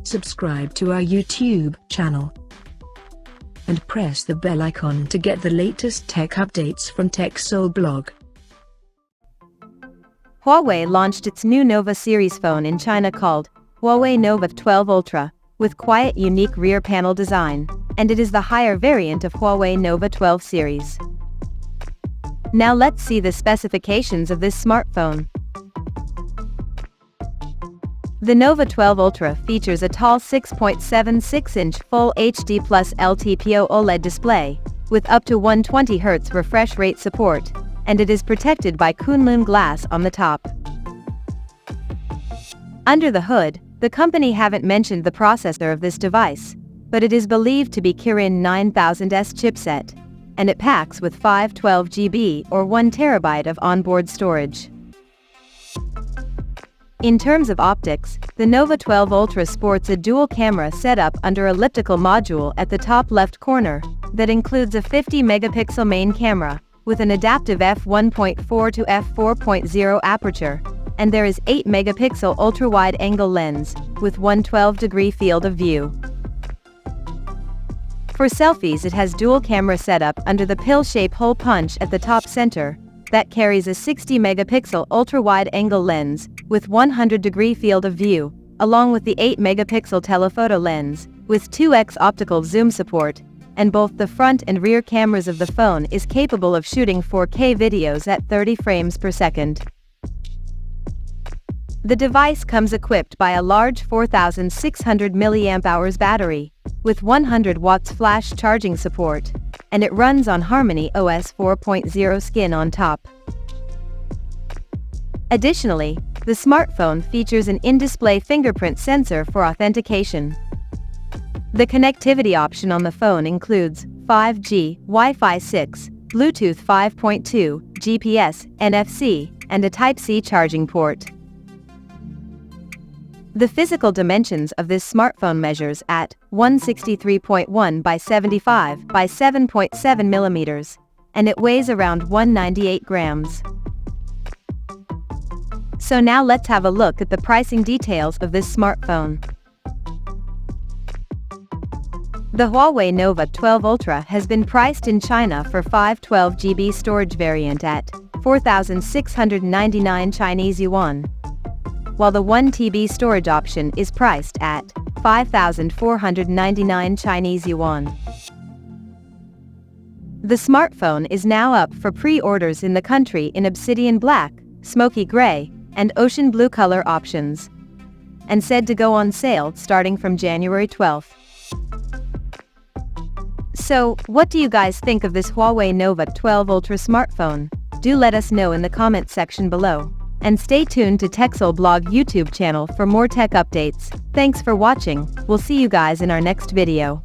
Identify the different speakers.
Speaker 1: subscribe to our YouTube channel, and press the bell icon to get the latest tech updates from TechSole Blog.
Speaker 2: Huawei launched its new Nova series phone in China called Huawei Nova 12 Ultra, with quiet unique rear panel design, and it is the higher variant of Huawei Nova 12 series. Now let's see the specifications of this smartphone. The Nova 12 Ultra features a tall 6.76-inch Full HD Plus LTPO OLED display, with up to 120Hz refresh rate support, and it is protected by Kunlun glass on the top. Under the hood, the company haven't mentioned the processor of this device, but it is believed to be Kirin 9000S chipset, and it packs with 512GB or 1TB of onboard storage. In terms of optics, the Nova 12 Ultra sports a dual-camera setup under elliptical module at the top left corner, that includes a 50-megapixel main camera, with an adaptive f1.4 to f4.0 aperture, and there is 8-megapixel ultra-wide-angle lens, with 112-degree field of view. For selfies, it has dual-camera setup under the pill-shape hole punch at the top center, that carries a 60-megapixel ultra-wide-angle lens, with 100-degree field of view, along with the 8-megapixel telephoto lens, with 2x optical zoom support, and both the front and rear cameras of the phone is capable of shooting 4K videos at 30 frames per second. The device comes equipped by a large 4600 mAh battery, with 100 watts flash charging support, and it runs on Harmony OS 4.0 skin on top. Additionally, the smartphone features an in-display fingerprint sensor for authentication. The connectivity option on the phone includes 5G, Wi-Fi 6, Bluetooth 5.2, GPS, NFC, and a Type-C charging port. The physical dimensions of this smartphone measures at 163.1 by 75 by 7.7 millimeters, and it weighs around 198 grams. So now let's have a look at the pricing details of this smartphone. The Huawei Nova 12 Ultra has been priced in China for 512GB storage variant at 4,699 Chinese yuan, while the 1TB storage option is priced at 5,499 Chinese yuan. The smartphone is now up for pre-orders in the country in obsidian black, smoky gray, and ocean blue color options, and said to go on sale starting from January 12th. So, what do you guys think of this Huawei Nova 12 Ultra smartphone? Do let us know in the comment section below. And stay tuned to TechSole Blog YouTube channel for more tech updates. Thanks for watching. We'll see you guys in our next video.